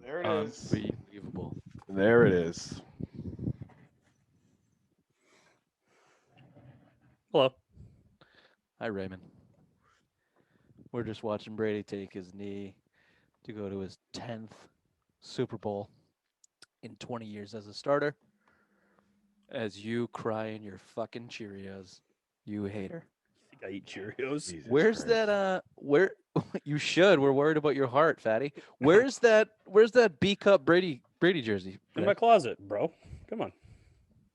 There it is. Unbelievable. There it is. Hello. Hi, Raymond. We're just watching Brady take his knee to go to his 10th Super Bowl in 20 years as a starter. As you cry in your fucking Cheerios, you hater. I think I eat Cheerios. Jesus Where's Christ. that? Where you should? We're worried about your heart, fatty. Where's that B cup Brady jersey? In Ray? my closet, bro. Come on.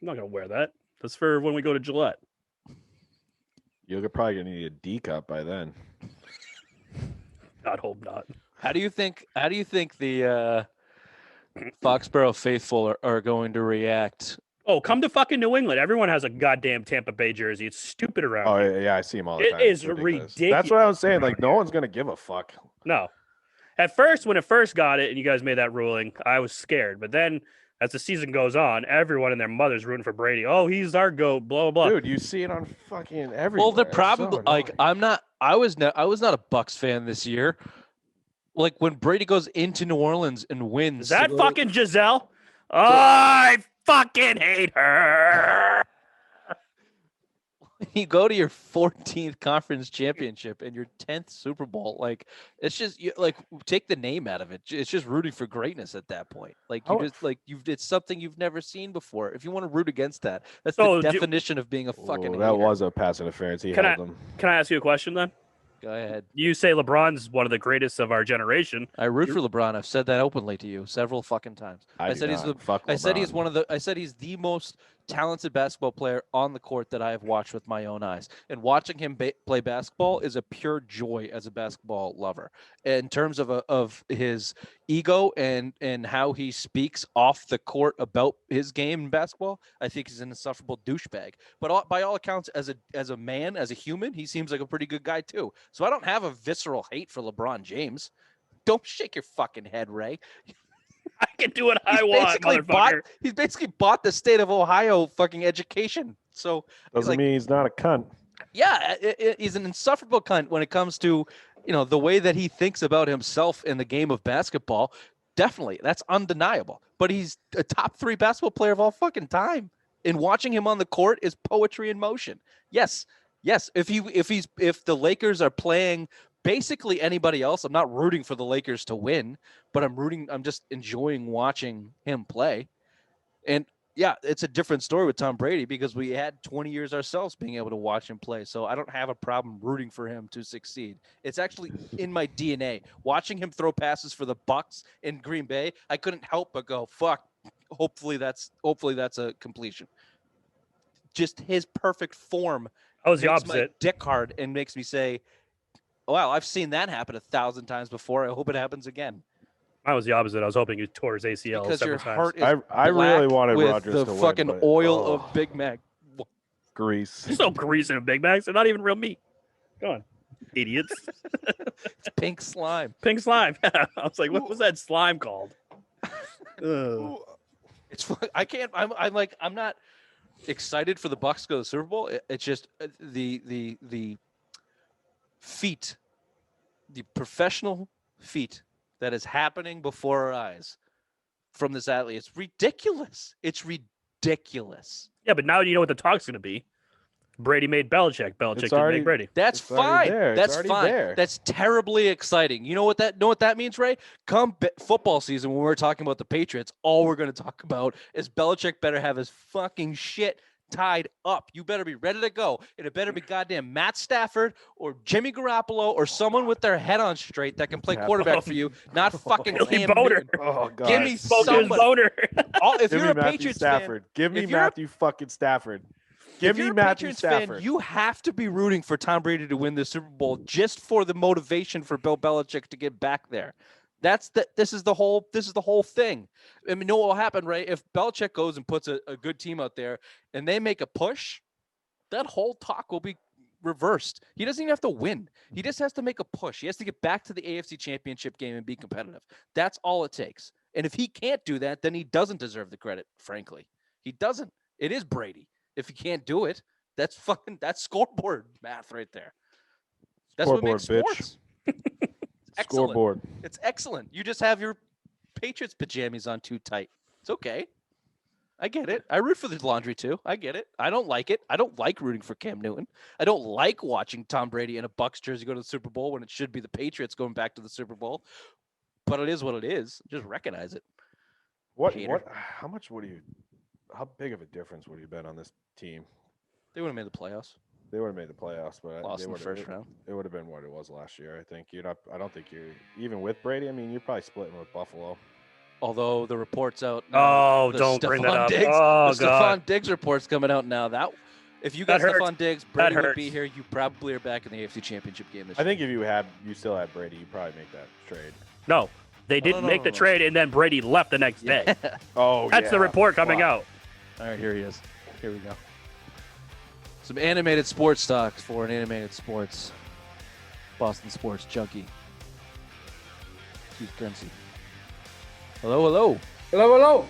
I'm not gonna wear that. That's for when we go to Gillette. You're probably gonna need a D cup by then. God, hope not. How do you think the Foxborough faithful are going to react? Oh, come to fucking New England. Everyone has a goddamn Tampa Bay jersey. It's stupid around Oh here. yeah, I see him all the It time. is It's ridiculous That's what I was saying. Like, around no here. one's gonna give a fuck. No. At first, when it first got it and you guys made that ruling, I was scared. But then as the season goes on, everyone and their mother's rooting for Brady. Oh, he's our GOAT, blah, blah, blah. Dude, you see it on fucking everywhere. Well, they're It's probably so like annoying. I was not a Bucks fan this year. Like when Brady goes into New Orleans and wins. Is that fucking Giselle? Oh, I fucking hate her. You go to your 14th conference championship and your 10th Super Bowl. Like it's just like take the name out of it. It's just rooting for greatness at that point. Like you Oh. just like it's something you've never seen before. If you want to root against that, that's So, the definition of being a fucking Ooh, that hater. was a pass interference. He Can held them. Can I ask you a question then? Go ahead. You say LeBron's one of the greatest of our generation. I root for LeBron. I've said that openly to you several fucking times. I said he's the Fuck I said he's LeBron. one of the I said he's the most talented basketball player on the court that I have watched with my own eyes. And watching him play basketball is a pure joy as a basketball lover. In terms of his ego and how he speaks off the court about his game in basketball, I think he's an insufferable douchebag. But by all accounts, as a man, as a human, he seems like a pretty good guy too. So I don't have a visceral hate for LeBron James. Don't shake your fucking head, Ray. I can do what I want, motherfucker. He's basically bought the state of Ohio fucking education. So Doesn't mean he's not a cunt. yeah, he's an insufferable cunt when it comes to, the way that he thinks about himself in the game of basketball. Definitely, that's undeniable. But he's a top 3 basketball player of all fucking time. And watching him on the court is poetry in motion. Yes. If the Lakers are playing basically anybody else, I'm not rooting for the Lakers to win, but I'm just enjoying watching him play. And yeah, it's a different story with Tom Brady because we had 20 years ourselves being able to watch him play. So I don't have a problem rooting for him to succeed. It's actually in my DNA. Watching him throw passes for the Bucks in Green Bay, I couldn't help but go, fuck, hopefully that's a completion. Just his perfect form. I was the makes my opposite. dick hard and makes me say, wow, I've seen that happen 1,000 times before. I hope it happens again. I was the opposite. I was hoping he tore his ACL Because several your times. heart is I really black wanted with Rodgers the to win, fucking but- oil oh. of Big Mac. Grease. There's no grease in a Big Macs. They're not even real meat. Go on, idiots. It's pink slime. Pink slime. I was like, what was that slime called? Ugh. It's I'm not excited for the Bucks to go to the Super Bowl. It's just the feat, the professional feat that is happening before our eyes from this athlete. It's ridiculous. It's ridiculous. Yeah, but now you know what the talk's going to be. Brady made Belichick. Belichick didn't already- make Brady. That's It's already fine. there. It's That's already fine. there. That's terribly exciting. You know what that means, Ray? Come football season, when we're talking about the Patriots, all we're going to talk about is Belichick better have his fucking shit tied up. You better be ready to go. And it better be goddamn Matt Stafford or Jimmy Garoppolo or someone with their head on straight that can play quarterback for you, not fucking Billy Cam Boner. Newton. Oh god. Give me Spoke to his somebody. boner. If Give you're me a Matthew Patriots Stafford. fan, Give me if you're a- Matthew fucking Stafford. Give if me you're a Matthew Patriots Stafford. fan, you have to be rooting for Tom Brady to win the Super Bowl just for the motivation for Bill Belichick to get back there. This is the whole thing. I mean, you know what will happen, right? If Belichick goes and puts a good team out there and they make a push, that whole talk will be reversed. He doesn't even have to win. He just has to make a push. He has to get back to the AFC Championship game and be competitive. That's all it takes. And if he can't do that, then he doesn't deserve the credit, frankly. He doesn't. It is Brady. If he can't do it, that's scoreboard math right there. That's what makes Scoreboard, bitch. sports. Excellent. Scoreboard. It's excellent. You just have your Patriots pajamas on too tight. It's okay. I get it. I root for the laundry too. I get it. I don't like it. I don't like rooting for Cam Newton. I don't like watching Tom Brady in a Bucs jersey go to the Super Bowl when it should be the Patriots going back to the Super Bowl. But it is what it is. Just recognize it. How big of a difference would you bet on this team? They would have made the playoffs. They would have made the playoffs, but Lost in the first round. It would have been what it was last year. I think I don't think you're even with Brady. I mean, you're probably splitting with Buffalo. Although the reports out. Now, don't bring that up. Diggs, oh, the God. Stephon Diggs reports coming out now. That if you got Stephon Diggs, Brady would be here. You probably are back in the AFC Championship game this year. I think if you still had Brady, you probably make that trade. No, they didn't make the trade, and then Brady left the next day. That's the report coming out. All right, here he is. Here we go. Some animated sports talks for an animated sports Boston sports junkie. Keith Guernsey. Hello, hello. Hello, hello.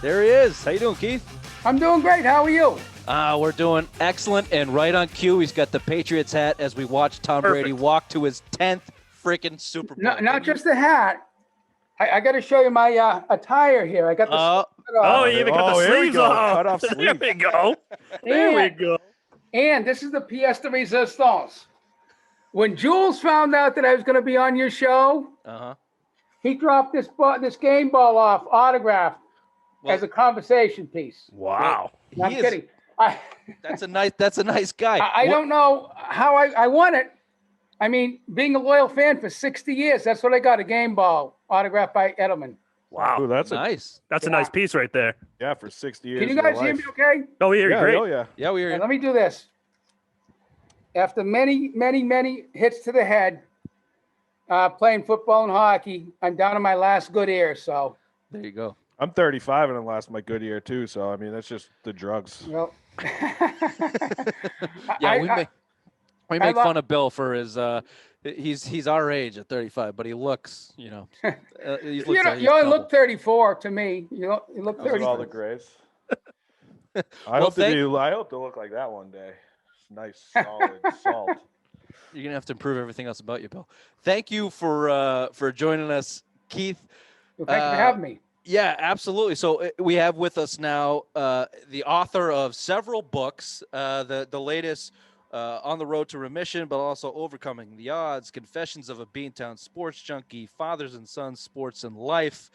There he is. How you doing, Keith? I'm doing great. How are you? We're doing excellent and right on cue. He's got the Patriots hat as we watch Tom Brady walk to his 10th freaking Super Bowl. Not just the hat. I got to show you my attire here. I got the. You even got the sleeves off. Cut off sleeves. There we go. There we go. And this is the pièce de résistance. When Jules found out that I was going to be on your show, he dropped this game ball off autographed as a conversation piece. Wow. No, I'm kidding. That's a nice guy. I don't know how I won it. I mean, being a loyal fan for 60 years, that's what I got, a game ball autographed by Edelman. Wow. Ooh, that's nice. That's a nice piece right there. Yeah, for 60 years. Can you guys hear me okay? Oh, we hear you great. Oh, yeah. Yeah, we hear you. Let me do this. After many, many, many hits to the head, playing football and hockey, I'm down to my last good ear, so. There you go. I'm 35 and I lost my good ear too, so I mean that's just the drugs. Well, yeah, we make fun of Bill for his he's our age at 35, but he looks, he looks you only look 34 to me. You look 34. All the grays. I hope to look like that one day. Nice solid salt. You're gonna have to improve everything else about you, Bill. Thank you for joining us, Keith. Well, thank you for having me. Yeah, absolutely. So we have with us now the author of several books, the latest On the Road to Remission, but also Overcoming the Odds, Confessions of a Beantown Sports Junkie, Fathers and Sons, Sports and Life.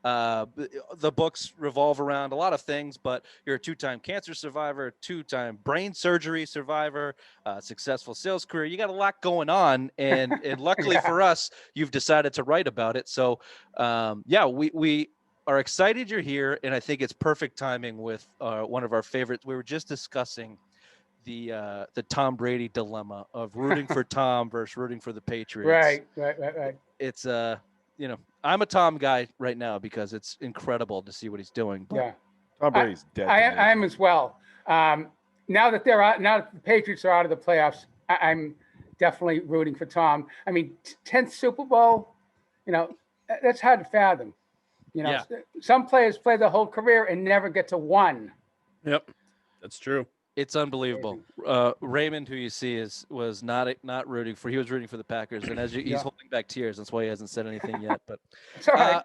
The books revolve around a lot of things, but you're a two-time cancer survivor, two-time brain surgery survivor, successful sales career. You got a lot going on, and luckily for us, you've decided to write about it. So, we are excited you're here, and I think it's perfect timing with one of our favorites. We were just discussing the Tom Brady dilemma of rooting for Tom versus rooting for the Patriots. Right. It's I'm a Tom guy right now because it's incredible to see what he's doing. But Yeah, Tom Brady's dead. I am as well. Now that the Patriots are out of the playoffs, I'm definitely rooting for Tom. I mean, 10th Super Bowl, that's hard to fathom. Some players play their whole career and never get to one. Yep, that's true. It's unbelievable. Raymond, who you see, was not rooting for. He was rooting for the Packers, and as he's holding back tears, that's why he hasn't said anything yet. But it's all right.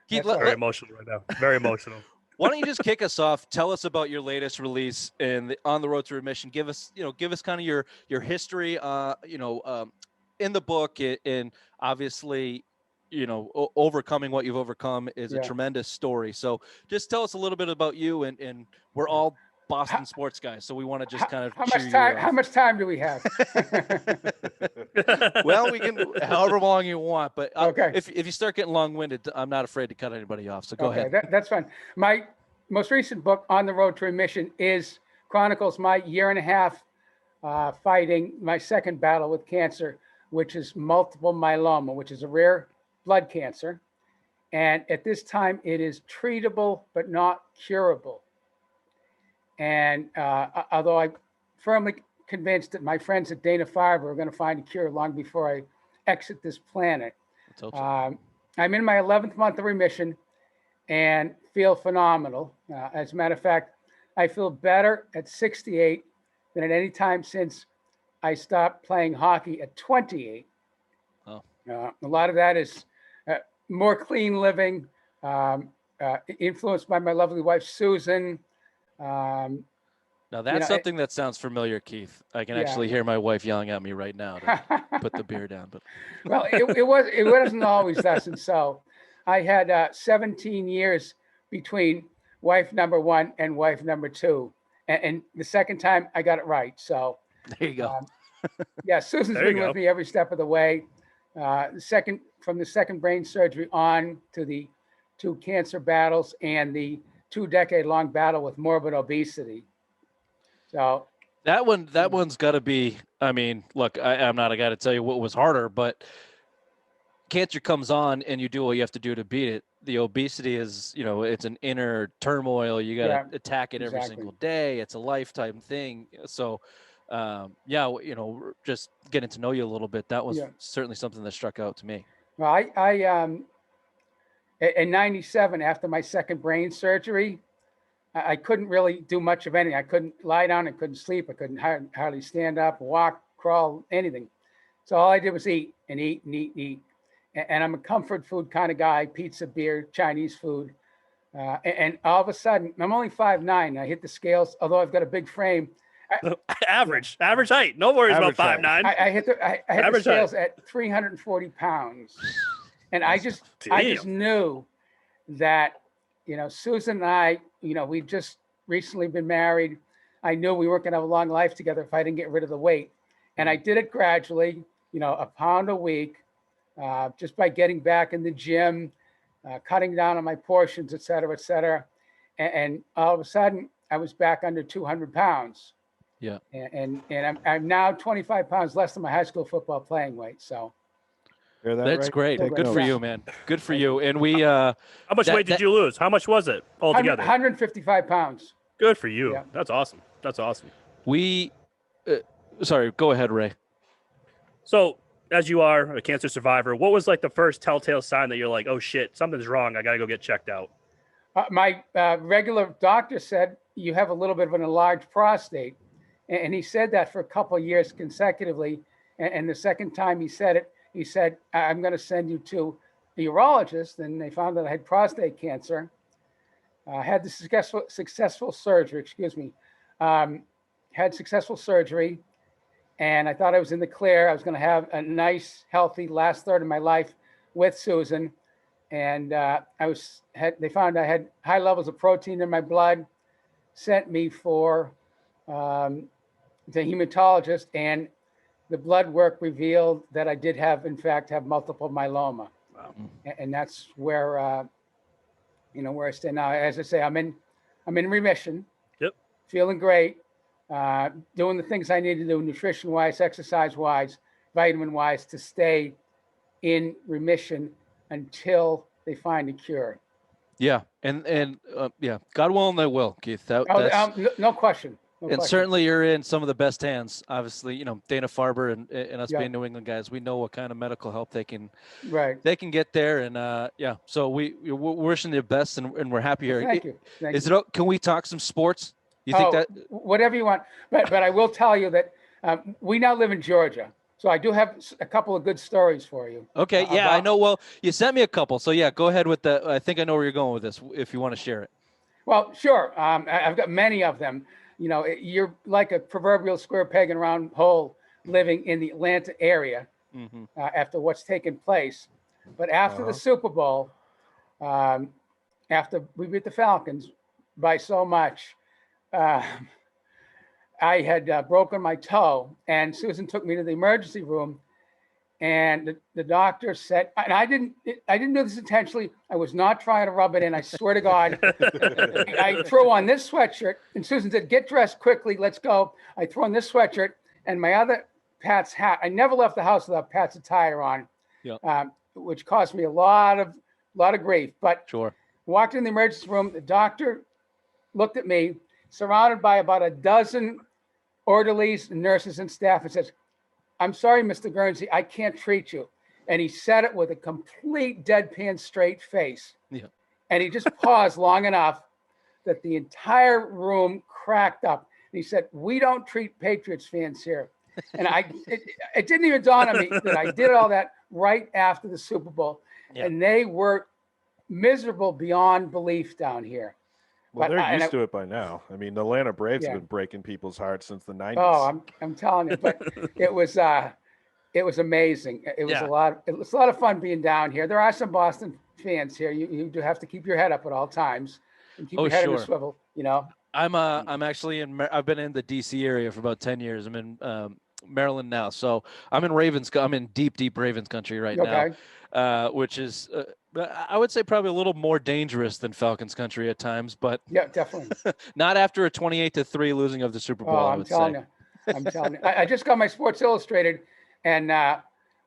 Keith, Very emotional right now. Very emotional. Why don't you just kick us off? Tell us about your latest release and On the Road to Remission. Give us kind of your history. In the book, and obviously, overcoming what you've overcome is a tremendous story. So just tell us a little bit about you, and we're all Boston sports guys, so we want to just kind of how much time do we have? Well, we can however long you want, but okay. If you start getting long-winded, I'm not afraid to cut anybody off, so go ahead. That's fine. My most recent book, On the Road to Remission, chronicles my year and a half fighting my second battle with cancer, which is multiple myeloma, which is a rare blood cancer, and at this time it is treatable but not curable. And although I'm firmly convinced that my friends at Dana-Farber are going to find a cure long before I exit this planet, I'm in my 11th month of remission and feel phenomenal. As a matter of fact, I feel better at 68 than at any time since I stopped playing hockey at 28. Oh. A lot of that is more clean living, influenced by my lovely wife, Susan. Now that's something that sounds familiar, Keith. I can actually hear my wife yelling at me right now to put the beer down. But well, it wasn't always thus and so. I had 17 years between wife number one and wife number two, and the second time I got it right. So there you go. Susan's been with me every step of the way. From the second brain surgery on to the 2 cancer battles and the 2-decade-long battle with morbid obesity. So that one's got to be. I mean, look, I'm not a guy to tell you what was harder, but cancer comes on and you do what you have to do to beat it. The obesity is, it's an inner turmoil. You got to attack it every single day. It's a lifetime thing. So, just getting to know you a little bit, that was certainly something that struck out to me. Well, I in 97, after my second brain surgery, I couldn't really do much of anything. I couldn't lie down. I couldn't sleep. I couldn't hardly stand up, walk, crawl, anything. So all I did was eat and eat and eat and eat. And I'm a comfort food kind of guy, pizza, beer, Chinese food. And all of a sudden, I'm only 5'9". I hit the scales, although I've got a big frame. Average height. No worries about 5'9". I hit the scales at 340 pounds. And I just knew that, Susan and I, we'd just recently been married. I knew we weren't going to have a long life together if I didn't get rid of the weight. And I did it gradually, a pound a week, just by getting back in the gym, cutting down on my portions, et cetera, et cetera. And all of a sudden I was back under 200 pounds. Yeah. And I'm now 25 pounds less than my high school football playing weight. So. That's great. Good for you, man. Good for you. And we, how much weight did you lose? How much was it altogether? 155 pounds. Good for you. Yeah. That's awesome. Sorry, go ahead, Ray. So as you are a cancer survivor, what was like the first telltale sign that you're like, oh shit, something's wrong. I got to go get checked out? My regular doctor said you have a little bit of an enlarged prostate. And he said that for a couple of years consecutively. And the second time he said it, he said, I'm going to send you to the urologist. And they found that I had prostate cancer. Had the successful surgery, had successful surgery. And I thought I was in the clear. I was going to have a nice, healthy last third of my life with Susan. And they found I had high levels of protein in my blood, sent me for the hematologist, and the blood work revealed that I did have multiple myeloma. Wow. And that's where, where I stand now. As I say, I'm in remission. Yep. Feeling great. Doing the things I need to do, nutrition-wise, exercise-wise, vitamin-wise, to stay in remission until they find a cure. Yeah, and God willing, they will, Keith. No question. And certainly you're in some of the best hands. Obviously, Dana Farber and us being New England guys, we know what kind of medical help they can get there. And so we're wishing you the best, and we're happy here. Thank you. Can we talk some sports? You think that? Whatever you want. But I will tell you that we now live in Georgia. So I do have a couple of good stories for you. Okay. I know. Well, you sent me a couple. So go ahead with that. I think I know where you're going with this, if you want to share it. Well, sure. I've got many of them. You're like a proverbial square peg in a round hole living in the Atlanta area after what's taken place. But after the Super Bowl, after we beat the Falcons by so much, I had broken my toe, and Susan took me to the emergency room, and the doctor said, and I didn't do this intentionally. I was not trying to rub it in. I swear to God. I threw on this sweatshirt, and Susan said, "Get dressed quickly. Let's go." I threw on this sweatshirt and my other Pat's hat. I never left the house without Pat's attire on, which cost me a lot of grief. But walked in the emergency room. The doctor looked at me, surrounded by about a dozen orderlies, nurses, and staff, and says, "I'm sorry, Mr. Guernsey, I can't treat you." And he said it with a complete deadpan straight face. Yeah. And he just paused long enough that the entire room cracked up. And he said, "We don't treat Patriots fans here." And it didn't even dawn on me that I did all that right after the Super Bowl. Yeah. And they were miserable beyond belief down here. Well, they're used to it by now. I mean, the Atlanta Braves have been breaking people's hearts since the 90s. Oh, I'm telling you. But it was amazing. It was a lot of fun being down here. There are some Boston fans here. You do have to keep your head up at all times and keep your head in the swivel, you know. I'm actually I've been in the DC area for about 10 years. I'm in Maryland now. So I'm in deep Ravens country right now, which is I would say probably a little more dangerous than Falcons country at times, but yeah, definitely not after a 28-3 losing of the Super Bowl. I'm telling you. I just got my Sports Illustrated, and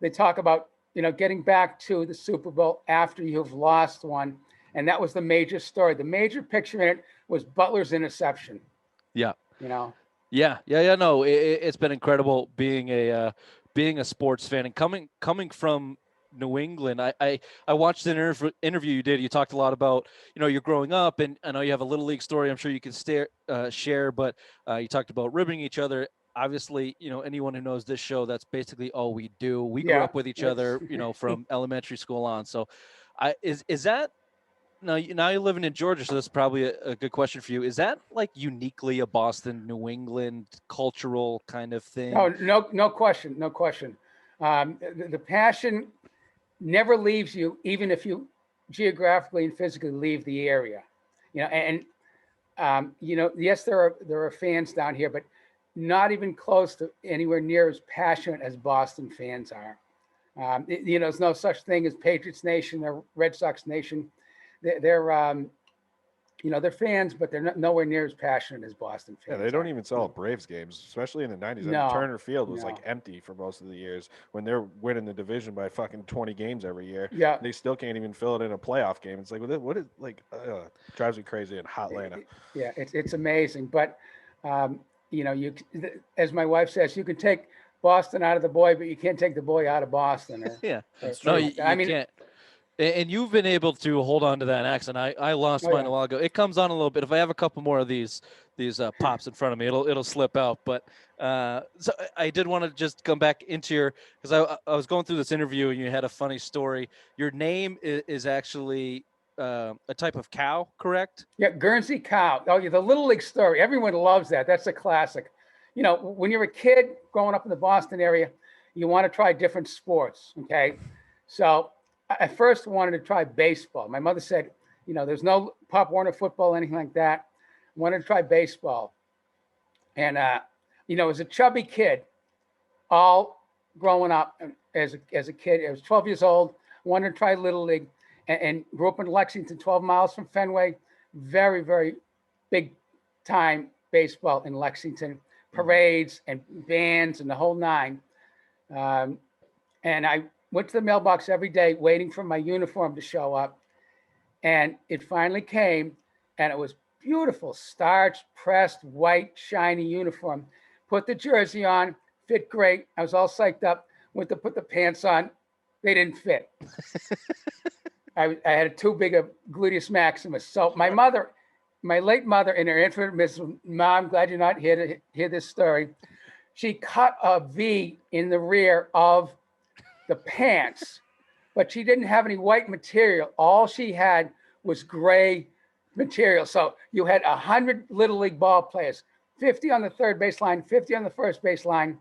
they talk about, you know, getting back to the Super Bowl after you've lost one. And that was the major story. The major picture in it was Butler's interception. Yeah. You know? Yeah. No, it's been incredible being a sports fan and coming from New England. I watched an interview you did. You talked a lot about, you know, you're growing up, and I know you have a Little League story I'm sure you can share, but you talked about ribbing each other. Obviously, you know, anyone who knows this show, that's basically all we do. We grew up with each other, you know, from elementary school on. So is that, now you're living in Georgia, so that's probably a good question for you. Is that like uniquely a Boston, New England cultural kind of thing? Oh, no question. The passion never leaves you, even if you geographically and physically leave the area. You know, and you know, yes, there are fans down here, but not even close to anywhere near as passionate as Boston fans are. You know, there's no such thing as Patriots Nation or Red Sox Nation. They're you know, they're fans, but they're nowhere near as passionate as Boston fans. Yeah, they don't even sell at Braves games, especially in the 90s. No, Turner Field was like empty for most of the years when they're winning the division by fucking 20 games every year. Yeah. They still can't even fill it in a playoff game. It's like, what is, like, drives me crazy in hot Atlanta. Yeah, it's amazing. But, you know, as my wife says, you can take Boston out of the boy, but you can't take the boy out of Boston. Yeah. No, you can't. And you've been able to hold on to that accent. I lost mine a while ago. It comes on a little bit. If I have a couple more of these pops in front of me, it'll slip out. But so I did want to just come back into because I was going through this interview and you had a funny story. Your name is actually a type of cow, correct? Yeah, Guernsey cow. Oh, yeah, the Little League story. Everyone loves that. That's a classic. You know, when you're a kid growing up in the Boston area, you want to try different sports. Okay, so I first wanted to try baseball. My mother said, you know, there's no Pop Warner football, anything like that. I wanted to try baseball. And, you know, as a chubby kid, all growing up as a kid, I was 12 years old, wanted to try Little League and grew up in Lexington, 12 miles from Fenway. Very, very big time baseball in Lexington, parades and bands and the whole nine. And I went to the mailbox every day waiting for my uniform to show up. And it finally came, and it was beautiful, starched, pressed, white, shiny uniform. Put the jersey on, fit great. I was all psyched up. Went to put the pants on. They didn't fit. I had too big a gluteus maximus. So my late mother, in her infinite wisdom, Mom, I'm glad you're not here to hear this story. She cut a V in the rear of the pants, but she didn't have any white material. All she had was gray material. So you had 100 Little League ball players, 50 on the third baseline, 50 on the first baseline,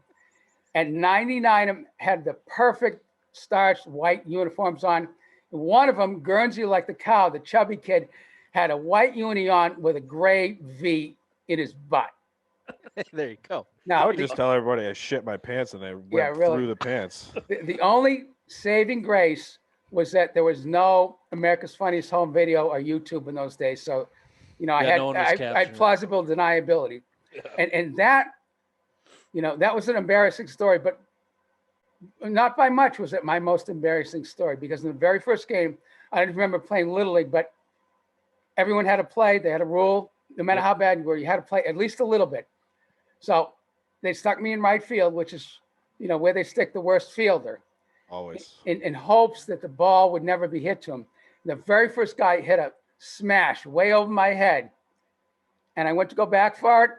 and 99 of them had the perfect starched white uniforms on. One of them, Guernsey like the cow, the chubby kid, had a white uni on with a gray V in his butt. There you go. Now, I would just tell everybody I shit my pants and I went through the pants. The only saving grace was that there was no America's Funniest Home Video or YouTube in those days. So, you know, I had plausible deniability. Yeah. And that, you know, that was an embarrassing story, but not by much was it my most embarrassing story, because in the very first game, I didn't remember playing Little League, but everyone had to play. They had a rule, no matter how bad you were, you had to play at least a little bit. So they stuck me in right field, which is, you know, where they stick the worst fielder. Always. In hopes that the ball would never be hit to him. The very first guy hit a smash way over my head, and I went to go back for it,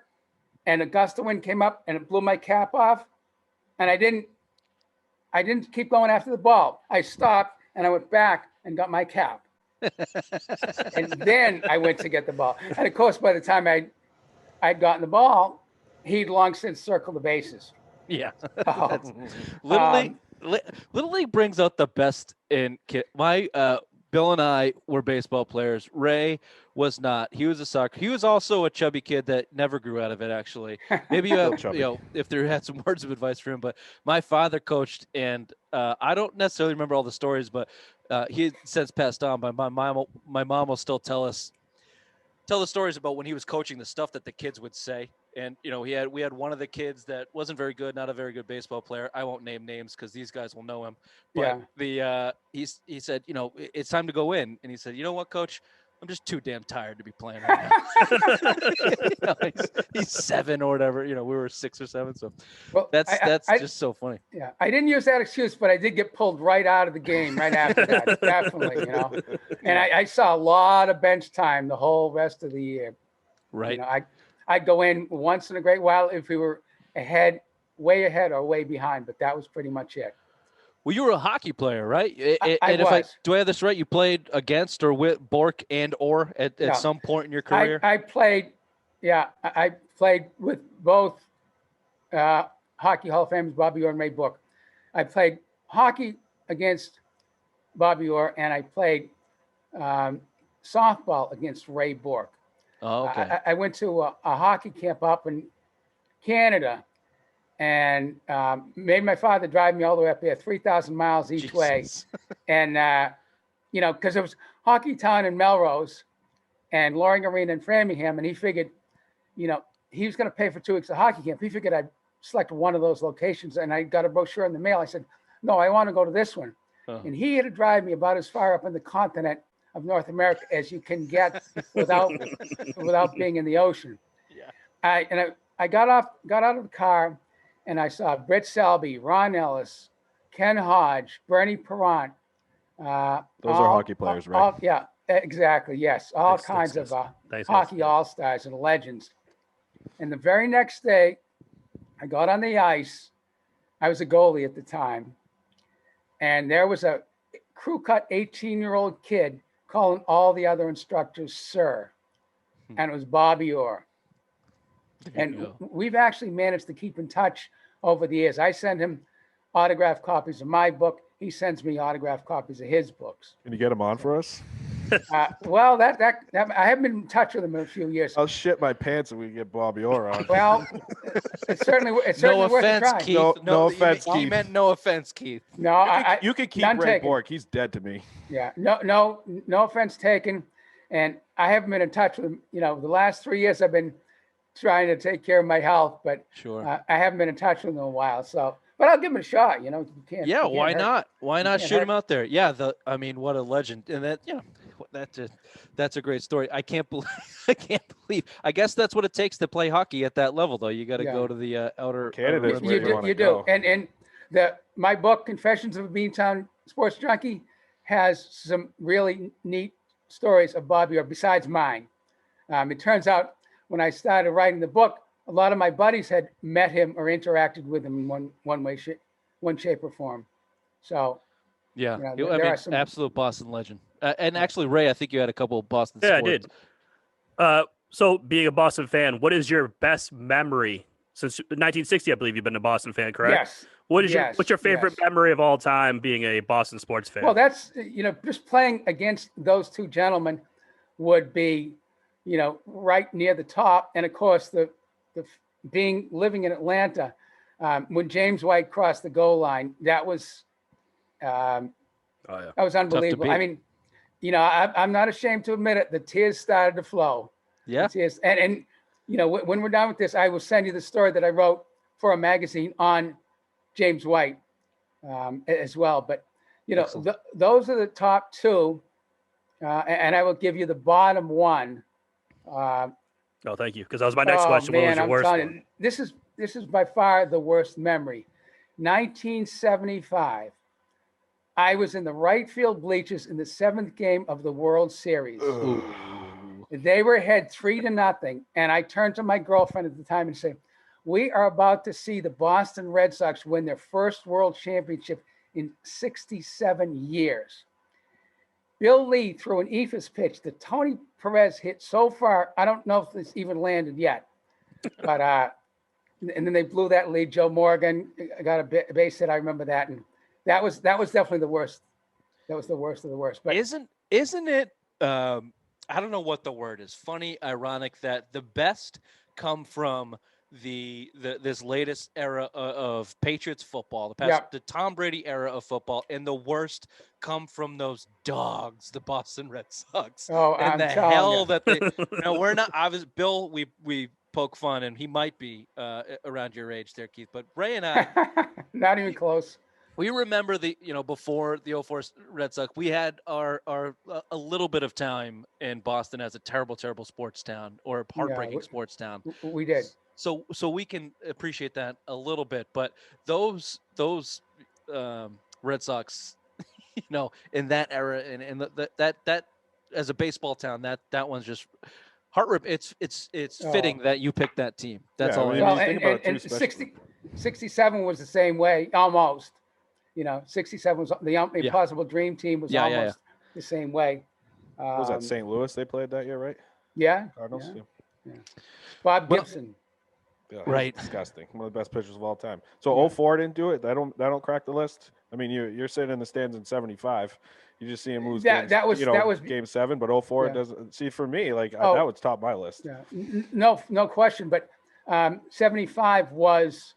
and a gust of wind came up and it blew my cap off, and I didn't keep going after the ball. I stopped and I went back and got my cap. And then I went to get the ball. And of course, by the time I'd gotten the ball, he'd long since circled the bases. Yeah. Oh. Little League brings out the best in kids. Bill and I were baseball players. Ray was not. He was a soccer. He was also a chubby kid that never grew out of it, actually. Maybe if there had some words of advice for him. But my father coached, and I don't necessarily remember all the stories, but he had since passed on. But my mom will still tell the stories about when he was coaching, the stuff that the kids would say. And, we had one of the kids that wasn't very good, not a very good baseball player. I won't name names because these guys will know him. But he said, it's time to go in. And he said, you know what, coach? I'm just too damn tired to be playing right now. He's 7 or whatever. We were 6 or 7. So that's just so funny. Yeah. I didn't use that excuse, but I did get pulled right out of the game right after that. Definitely, And I saw a lot of bench time the whole rest of the year. Right. I'd go in once in a great while if we were way ahead or way behind, but that was pretty much it. Well, you were a hockey player, right? I was. Do I have this right? You played against or with Bork or at some point in your career? I played with both Hockey Hall of Famers, Bobby Orr and Ray Bork. I played hockey against Bobby Orr, and I played softball against Ray Bork. Oh, okay. I went to a hockey camp up in Canada and made my father drive me all the way up there, 3,000 miles each way. And, because it was Hockey Town in Melrose and Loring Arena in Framingham. And he figured, he was going to pay for 2 weeks of hockey camp. He figured I'd select one of those locations. And I got a brochure in the mail. I said, no, I want to go to this one. Uh-huh. And he had to drive me about as far up in the continent of North America as you can get without being in the ocean. Yeah. I got out of the car and I saw Brett Selby, Ron Ellis, Ken Hodge, Bernie Perrant. Those are hockey players, right? Yeah, exactly. Yes. All kinds of hockey all-stars and legends. And the very next day, I got on the ice. I was a goalie at the time. And there was a crew-cut 18-year-old kid calling all the other instructors sir, and it was Bobby Orr. And we've actually managed to keep in touch over the years. I send him autographed copies of my book. He sends me autographed copies of his books. Can you get him on for us? Well, that I haven't been in touch with him in a few years. I'll shit my pants if we get Bobby Orr on. Well, it's certainly worth a try. Keith. No offense, Keith. He meant no offense, Keith. No, you can keep Ray Bork. He's dead to me. Yeah, no offense taken. And I haven't been in touch with him. The last 3 years I've been trying to take care of my health, but sure. I haven't been in touch with him in a while. So, but I'll give him a shot. You can't. Yeah, why not? Why not shoot him out there? Yeah, what a legend. And that's a great story. I can't believe. I guess that's what it takes to play hockey at that level, though. You got to go to the outer Canada. You do. And my book, Confessions of a Beantown Sports Junkie, has some really neat stories of Bobby Orr besides mine. It turns out when I started writing the book, a lot of my buddies had met him or interacted with him in one shape or form. So, yeah, absolute Boston legend. And actually, Ray, I think you had a couple of Boston. Yeah, sports. I did. So, being a Boston fan, what is your best memory since 1960? I believe you've been a Boston fan, correct? Yes. What's your favorite memory of all time being a Boston sports fan? Well, that's just playing against those two gentlemen would be, right near the top. And of course, the living in Atlanta, when James White crossed the goal line, that was that was unbelievable. I mean, I'm not ashamed to admit it. The tears started to flow. Yeah. Tears. And when we're done with this, I will send you the story that I wrote for a magazine on James White as well. But, those are the top two. And I will give you the bottom one. Thank you. Because that was my next question. What was your worst one? This is by far the worst memory. 1975. I was in the right field bleachers in the 7th game of the World Series. Ooh. They were ahead 3-0. And I turned to my girlfriend at the time and said, we are about to see the Boston Red Sox win their first world championship in 67 years. Bill Lee threw an eephus pitch that Tony Perez hit so far. I don't know if this even landed yet, but and then they blew that lead. Joe Morgan got a base hit. I remember that, and that was definitely the worst. That was the worst of the worst. But isn't it? I don't know what the word is. Funny, ironic that the best come from this latest era of Patriots football, the Tom Brady era of football, and the worst come from those dogs, the Boston Red Sox. Oh, and I'm the telling hell you. that they. We're not obvious. Bill, we poke fun, and he might be around your age there, Keith. But Ray and I, not even close. we remember before the 04 Red Sox, we had a little bit of time in Boston as a terrible sports town or a heartbreaking sports town. We did. So we can appreciate that a little bit, but those Red Sox, in that era and that as a baseball town, that one's just it's fitting that you picked that team. That's all. And 67 was the same way almost. 67 was the Impossible Dream Team was almost the same way. Was that St. Louis they played that year, right? Yeah. Cardinals. Yeah. Bob Gibson. Yeah, right. Disgusting. One of the best pitchers of all time. So 04 didn't do it. That don't crack the list. I mean, you're sitting in the stands in 75. You just see him lose that was game 7, but 04 doesn't. See, for me, that would top my list. Yeah. No question. But 75 was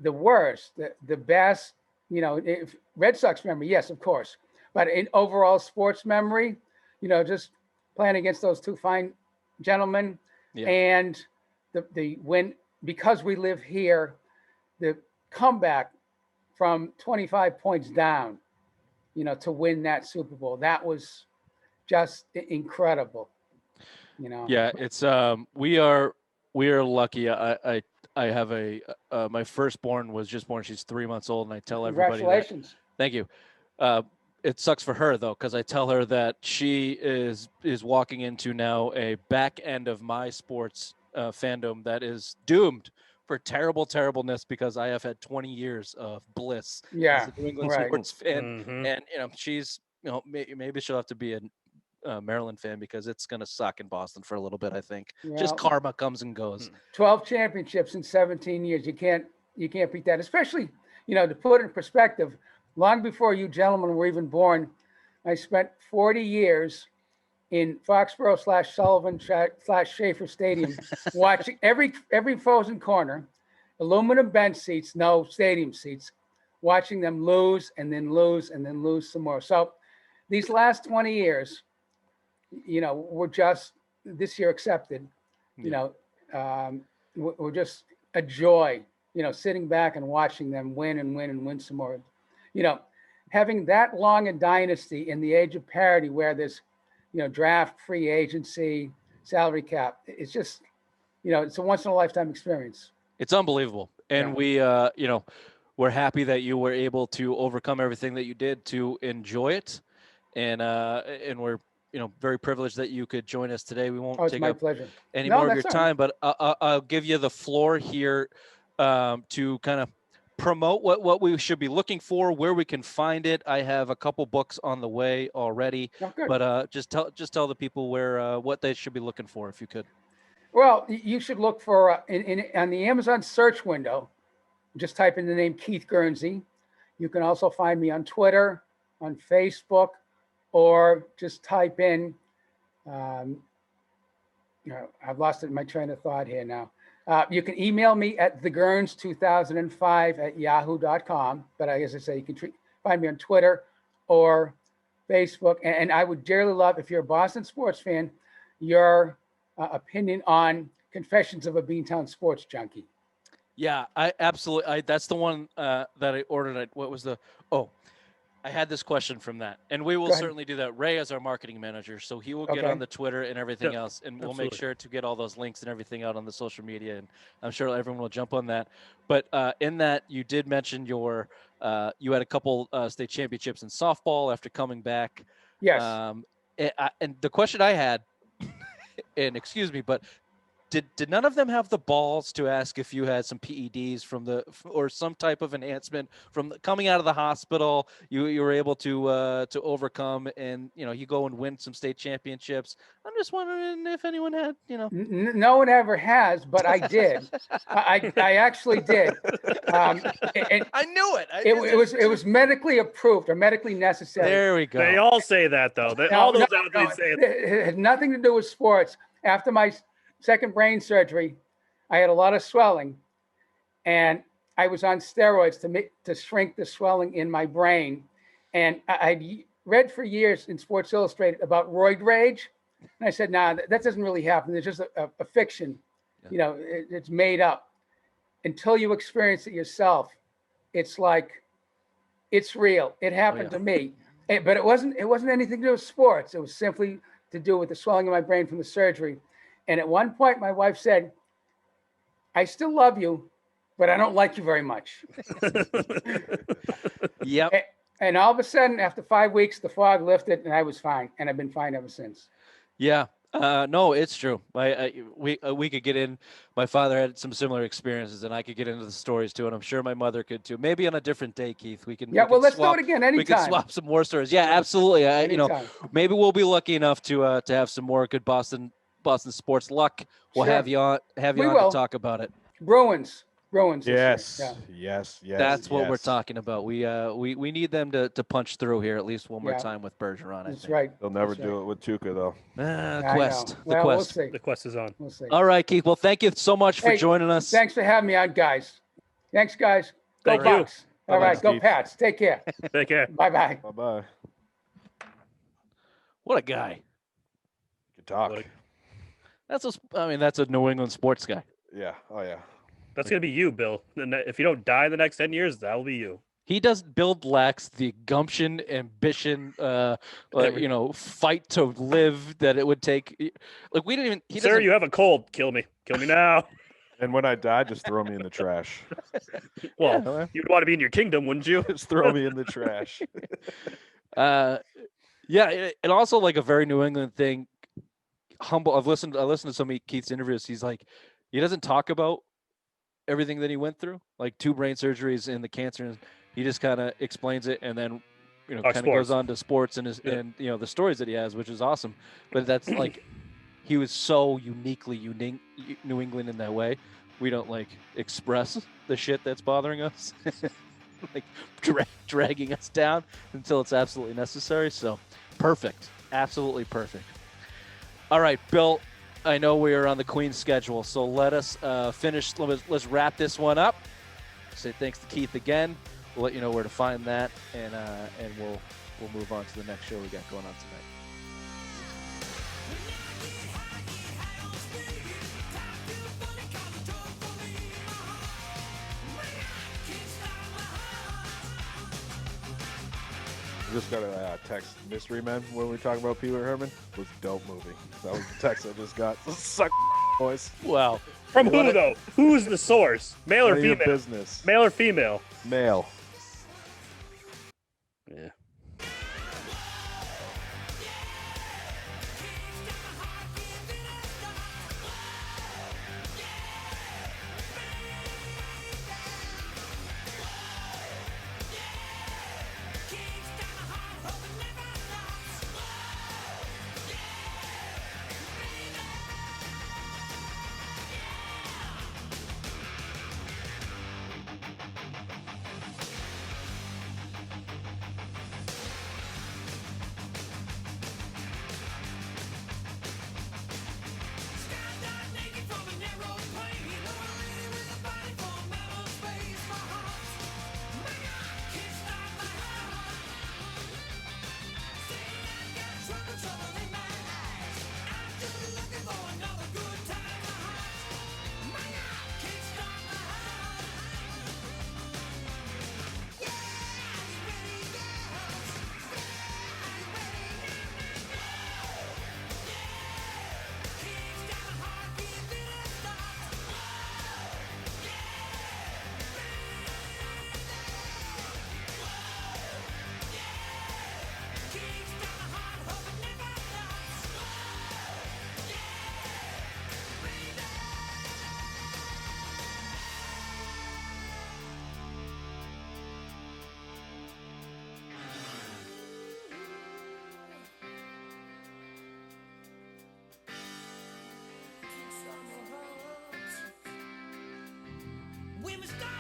the worst. The best. If Red Sox memory, yes, of course. But in overall sports memory, just playing against those two fine gentlemen, and the win, because we live here, the comeback from 25 points down, to win that Super Bowl, that was just incredible. Yeah, it's we are lucky. I have my firstborn was just born. She's 3 months old, and I tell everybody. Congratulations. Thank you. It sucks for her though, because I tell her that she is walking into now a back end of my sports fandom that is doomed for terribleness, because I have had 20 years of bliss as a New England sports fan, and she's maybe she'll have to be a Maryland fan, because it's going to suck in Boston for a little bit. I think just karma comes and goes. 12 championships in 17 years. You can't beat that, especially, to put it in perspective, long before you gentlemen were even born, I spent 40 years in Foxborough / Sullivan / Schaefer Stadium watching every frozen corner, aluminum bench seats, no stadium seats, watching them lose and then lose and then lose some more. So these last 20 years, we're just, this year accepted, we're just a joy, sitting back and watching them win and win and win some more. Having that long a dynasty in the age of parity, where there's, draft, free agency, salary cap, it's just, it's a once in a lifetime experience. It's unbelievable. And we, we're happy that you were able to overcome everything that you did to enjoy it. And we're, very privileged that you could join us today. We won't take up any more of your time, but I'll give you the floor here to kind of promote what we should be looking for, where we can find it. I have a couple books on the way already, but just tell the people where what they should be looking for, if you could. Well, you should look for on the Amazon search window. Just type in the name Keith Guernsey. You can also find me on Twitter, on Facebook, or just type in. I've lost my train of thought here now. You can email me at theguerns2005@yahoo.com. But as I say, you can find me on Twitter or Facebook. And I would dearly love, if you're a Boston sports fan, your opinion on Confessions of a Beantown Sports Junkie. Yeah, I absolutely. That's the one that I ordered. What was the? Oh, I had this question from that, and we will certainly do that. Ray is our marketing manager, so he will get on the Twitter and everything else, and we'll make sure to get all those links and everything out on the social media, and I'm sure everyone will jump on that. But in that, you did mention you had a couple state championships in softball after coming back. Yes. And the question I had, and excuse me, but did none of them have the balls to ask if you had some PEDs or some type of enhancement from coming out of the hospital? You were able to overcome, and you go and win some state championships. I'm just wondering if anyone had No one ever has, but I did. I actually did. I knew it. It was medically approved or medically necessary. There we go. They all say that though. All those athletes say it. It had nothing to do with sports. After my second brain surgery, I had a lot of swelling, and I was on steroids to shrink the swelling in my brain. And I read for years in Sports Illustrated about roid rage, and I said, "Nah, that doesn't really happen. It's just a fiction. Yeah. It's made up." Until you experience it yourself, it's like it's real. It happened to me, but it wasn't anything to do with sports. It was simply to do with the swelling in my brain from the surgery. And at one point, my wife said, "I still love you, but I don't like you very much." Yep. And all of a sudden, after 5 weeks, the fog lifted, and I was fine, and I've been fine ever since. Yeah. No, it's true. We could get in. My father had some similar experiences, and I could get into the stories too, and I'm sure my mother could too. Maybe on a different day, Keith. Let's do it again anytime. We can swap some more stories. Yeah, absolutely. Maybe we'll be lucky enough to have some more good Boston sports luck. We'll Sure. have you on to talk about it. Bruins. Yes. Yeah. Yes. That's what we're talking about. We need them to punch through here at least one more Yeah. time with Bergeron. I That's think. right. They'll never That's do it with Tuca though. I Quest. know. The Well, quest. We'll see. The quest is on. We'll see. All right, Keith. Well, thank you so much for Hey, joining us. Thanks for having me on, guys. Thanks, guys. Go Thank you. Bucks. All right, go Steve. Pats. Take care. Take care. Bye-bye. Bye bye. What a guy. Good talk. What That's a New England sports guy. Yeah. Oh yeah. That's gonna be you, Bill. If you don't die in the next 10 years, that'll be you. He doesn't build lacks the gumption, ambition, fight to live that it would take. Like we didn't even. Sir, you have a cold. Kill me. Kill me now. And when I die, just throw me in the trash. Well, Yeah. you'd want to be in your kingdom, wouldn't you? Just throw me in the trash. And also like a very New England thing. Humble. I've listened to some of Keith's interviews. He's like, he doesn't talk about everything that he went through, like 2 brain surgeries and the cancer. He just kind of explains it, and then kind of goes on to sports and the stories that he has, which is awesome. But that's like, he was so uniquely unique, New England in that way. We don't like express the shit that's bothering us, like dragging us down until it's absolutely necessary. So perfect, absolutely perfect. All right, Bill. I know we are on the Queen's schedule, so let us finish. Let's wrap this one up. Say thanks to Keith again. We'll let you know where to find that, and we'll move on to the next show we got going on tonight. I just got a text. Mystery Men, when we talk about Pee Wee Herman, was a dope movie. That was the text I just got. Suck boys. Wow. From who though? Who's the source? Male or None of your female? business. Male or female? Male. Yeah. stop.